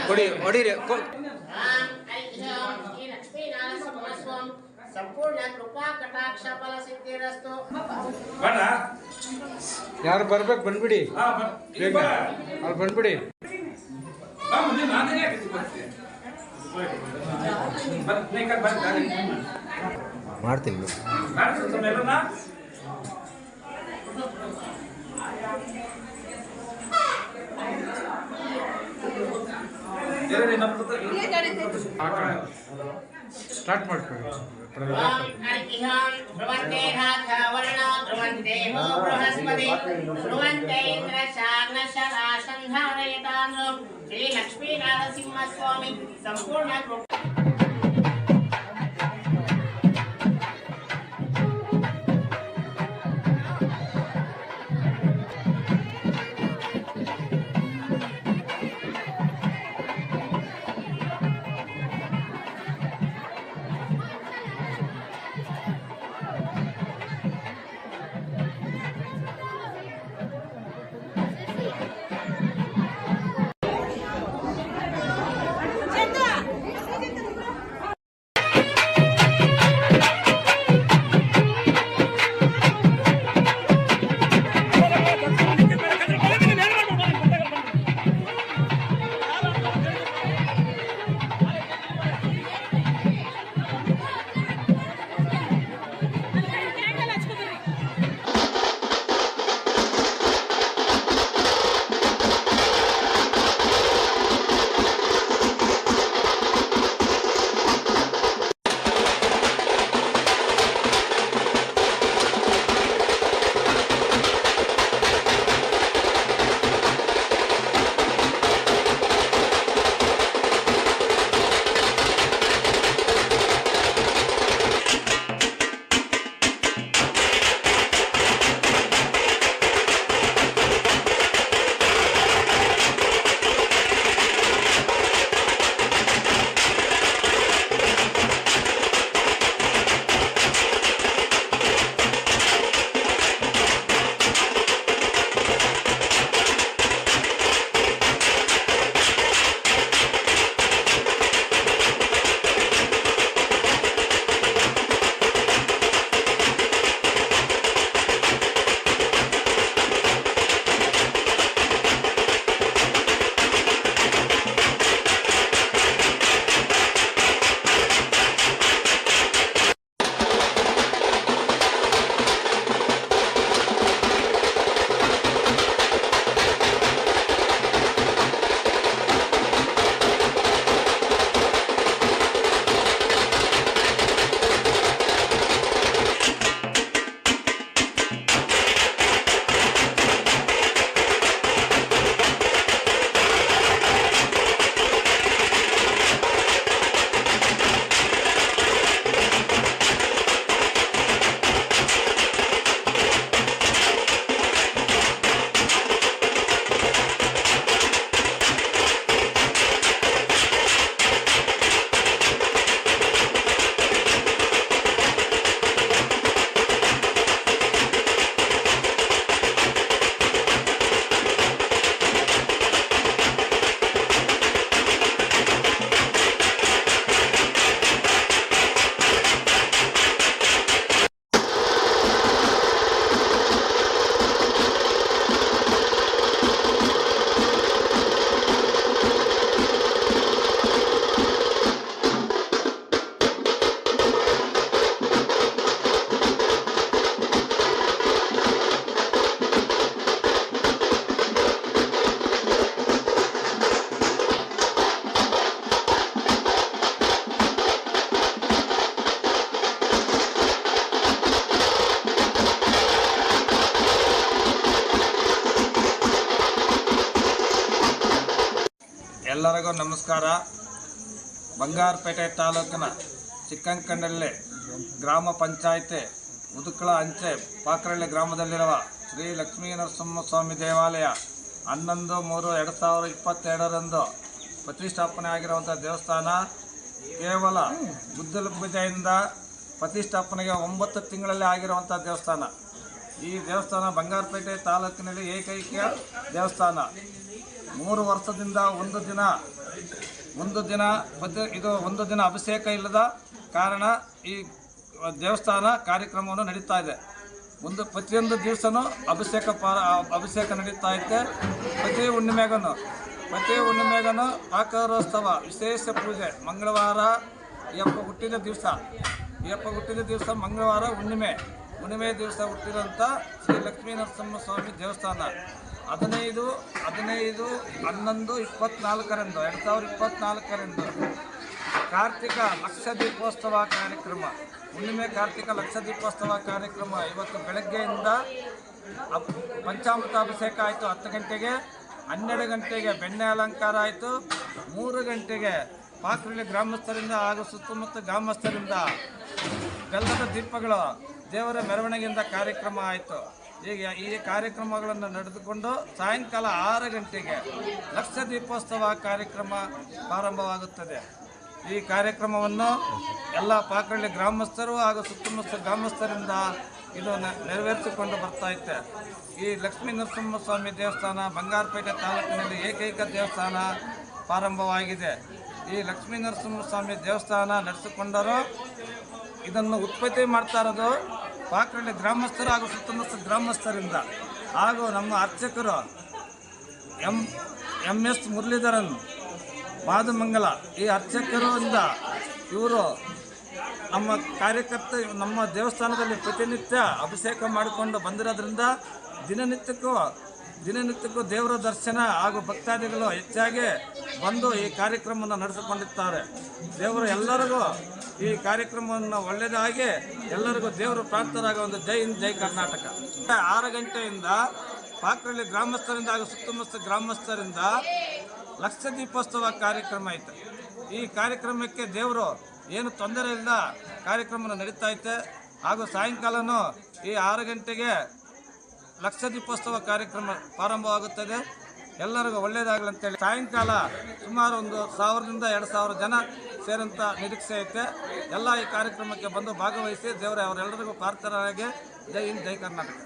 ಕೊಡಿ ಹೊಡಿರಿ ಸಂಪೂರ್ಣ ಕೃಪಾ ಕಟಾಕ್ಷ ಫಲ ಸಿದ್ಧಿರಸ್ತು. ಯಾರು ಬರ್ಬೇಕು ಬಂದ್ಬಿಡಿ, ಅಲ್ಲಿ ಬಂದ್ಬಿಡಿ. ಮಾಡ್ತೀನಿ ಸ್ಟಾರ್ಟ್ ಮಾಡ್ಕೊಳ್ಳಿ. ಶ್ರೀ ಲಕ್ಷ್ಮೀ ನರಸಿಂಹ ಸ್ವಾಮಿ ಸಂಪೂರ್ಣ ಎಲ್ಲರಿಗೂ ನಮಸ್ಕಾರ. ಬಂಗಾರಪೇಟೆ ತಾಲೂಕಿನ ಚಿಕ್ಕಂಕನಹಳ್ಳಿ ಗ್ರಾಮ ಪಂಚಾಯತಿ ಮುದುಕಳ ಅಂಚೆ ಪಾಕ್ರಳ್ಳಿ ಗ್ರಾಮದಲ್ಲಿರುವ ಶ್ರೀ ಲಕ್ಷ್ಮೀ ನರಸಿಂಹಸ್ವಾಮಿ ದೇವಾಲಯ 11/3/2022ರಂದು ಪ್ರತಿಷ್ಠಾಪನೆ ಆಗಿರುವಂಥ ದೇವಸ್ಥಾನ. ಕೇವಲ ಗುದ್ದಲ ಪೂಜೆಯಿಂದ ಪ್ರತಿಷ್ಠಾಪನೆಗೆ 9 ತಿಂಗಳಲ್ಲಿ ಆಗಿರುವಂಥ ದೇವಸ್ಥಾನ. ಈ ದೇವಸ್ಥಾನ ಬಂಗಾರಪೇಟೆ ತಾಲೂಕಿನಲ್ಲಿ ಏಕೈಕ ದೇವಸ್ಥಾನ. 3 ವರ್ಷದಿಂದ ಒಂದು ದಿನ ಅಭಿಷೇಕ ಇಲ್ಲದ ಕಾರಣ ಈ ದೇವಸ್ಥಾನ ಕಾರ್ಯಕ್ರಮವನ್ನು ನಡೀತಾ ಇದೆ. ಪ್ರತಿಯೊಂದು ದಿವಸನೂ ಅಭಿಷೇಕ ನಡೀತಾ ಐತೆ. ಪ್ರತಿ ಹುಣ್ಣಿಮೆಗನು ಪಾಕರೋತ್ಸವ ವಿಶೇಷ ಪೂಜೆ. ಮಂಗಳವಾರ ಈ ಹಬ್ಬ ಹುಟ್ಟಿದ ದಿವಸ ಮಂಗಳವಾರ ಹುಣ್ಣಿಮೆ ದಿವಸ ಹುಟ್ಟಿರೋಂಥ ಶ್ರೀ ಲಕ್ಷ್ಮೀ ನರಸಿಂಹಸ್ವಾಮಿ ದೇವಸ್ಥಾನ 15/11/2024 ಕಾರ್ತಿಕ ಲಕ್ಷ ದೀಪೋತ್ಸವ ಕಾರ್ಯಕ್ರಮ. ಹುಣ್ಣಿಮೆ ಕಾರ್ತಿಕ ಲಕ್ಷ ದೀಪೋತ್ಸವ ಕಾರ್ಯಕ್ರಮ ಇವತ್ತು ಬೆಳಗ್ಗೆಯಿಂದ ಪಂಚಾಮೃತಾಭಿಷೇಕ ಆಯಿತು 10 ಗಂಟೆಗೆ. 12 ಗಂಟೆಗೆ ಬೆಣ್ಣೆ ಅಲಂಕಾರ ಆಯಿತು. 3 ಗಂಟೆಗೆ ಪಾಕ್ರಳ್ಳಿ ಗ್ರಾಮಸ್ಥರಿಂದ ಹಾಗೂ ಸುತ್ತಮುತ್ತ ಗ್ರಾಮಸ್ಥರಿಂದ ಬೆಲ್ಲದ ದೀಪಗಳು ದೇವರ ಮೆರವಣಿಗೆಯಿಂದ ಕಾರ್ಯಕ್ರಮ ಆಯಿತು. ಹೀಗೆ ಈ ಕಾರ್ಯಕ್ರಮಗಳನ್ನು ನಡೆದುಕೊಂಡು ಸಾಯಂಕಾಲ 6 ಗಂಟೆಗೆ ಲಕ್ಷ ದೀಪೋತ್ಸವ ಕಾರ್ಯಕ್ರಮ ಪ್ರಾರಂಭವಾಗುತ್ತದೆ. ಈ ಕಾರ್ಯಕ್ರಮವನ್ನು ಎಲ್ಲ ಪಾಕ್ರಳ್ಳಿ ಗ್ರಾಮಸ್ಥರು ಹಾಗೂ ಸುತ್ತಮುತ್ತ ಗ್ರಾಮಸ್ಥರಿಂದ ಇದು ನೆರವೇರಿಸಿಕೊಂಡು ಬರ್ತಾ ಇತ್ತೆ. ಈ ಲಕ್ಷ್ಮೀ ನರಸಿಂಹಸ್ವಾಮಿ ದೇವಸ್ಥಾನ ಬಂಗಾರಪೇಟೆ ತಾಲೂಕಿನಲ್ಲಿ ಏಕೈಕ ದೇವಸ್ಥಾನ ಪ್ರಾರಂಭವಾಗಿದೆ. ಈ ಲಕ್ಷ್ಮೀ ನರಸಿಂಹಸ್ವಾಮಿ ದೇವಸ್ಥಾನ ನಡೆಸಿಕೊಂಡರು ಇದನ್ನು ಉತ್ಪತ್ತಿ ಮಾಡ್ತಾ ಇರೋದು ಪಾಕ್ರಳ್ಳಿ ಗ್ರಾಮಸ್ಥರು ಹಾಗೂ ಸುತ್ತಮುತ್ತ ಗ್ರಾಮಸ್ಥರಿಂದ ಹಾಗೂ ನಮ್ಮ ಅರ್ಚಕರು MS ಮುರಳೀಧರನ್ ಮಾದಮಂಗಲ ಈ ಅರ್ಚಕರಿಂದ ಇವರು ನಮ್ಮ ನಮ್ಮ ದೇವಸ್ಥಾನದಲ್ಲಿ ಪ್ರತಿನಿತ್ಯ ಅಭಿಷೇಕ ಮಾಡಿಕೊಂಡು ಬಂದಿರೋದ್ರಿಂದ ದಿನನಿತ್ಯಕ್ಕೂ ದೇವರ ದರ್ಶನ ಹಾಗೂ ಭಕ್ತಾದಿಗಳು ಹೆಚ್ಚಾಗಿ ಬಂದು ಈ ಕಾರ್ಯಕ್ರಮವನ್ನು ನಡೆಸಿಕೊಂಡಿರ್ತಾರೆ. ದೇವರು ಎಲ್ಲರಿಗೂ ಈ ಕಾರ್ಯಕ್ರಮವನ್ನು ಒಳ್ಳೆಯದಾಗಿ ಎಲ್ಲರಿಗೂ ದೇವರು ಪ್ರಾರ್ಥರಾಗುವಂಥ ಜೈ ಹಿಂದ್ ಜೈ ಕರ್ನಾಟಕ. 6 ಗಂಟೆಯಿಂದ ಪಾಕ್ರಳ್ಳಿ ಗ್ರಾಮಸ್ಥರಿಂದ ಹಾಗೂ ಸುತ್ತಮುತ್ತ ಗ್ರಾಮಸ್ಥರಿಂದ ಲಕ್ಷ ದೀಪೋತ್ಸವ ಕಾರ್ಯಕ್ರಮ ಐತೆ. ಈ ಕಾರ್ಯಕ್ರಮಕ್ಕೆ ದೇವರು ಏನು ತೊಂದರೆ ಇಲ್ಲ ಕಾರ್ಯಕ್ರಮ ನಡೀತಾ ಐತೆ. ಹಾಗೂ ಸಾಯಂಕಾಲನೂ ಈ 6 ಗಂಟೆಗೆ ಲಕ್ಷ ದೀಪೋತ್ಸವ ಕಾರ್ಯಕ್ರಮ ಪ್ರಾರಂಭವಾಗುತ್ತದೆ. ಎಲ್ಲರಿಗೂ ಒಳ್ಳೆಯದಾಗಲಿ ಅಂತೇಳಿ ಸಾಯಂಕಾಲ ಸುಮಾರು 1000-2000 ಜನ ಸೇರಂಥ ನಿರೀಕ್ಷೆ ಐತೆ. ಎಲ್ಲ ಈ ಕಾರ್ಯಕ್ರಮಕ್ಕೆ ಬಂದು ಭಾಗವಹಿಸಿ ದೇವರೇ ಅವರೆಲ್ಲರಿಗೂ ಪ್ರಾರ್ಥನೆಯಾಗಿ ಜೈ ಹಿಂದ್ ಜೈ ಕರ್ನಾಟಕ.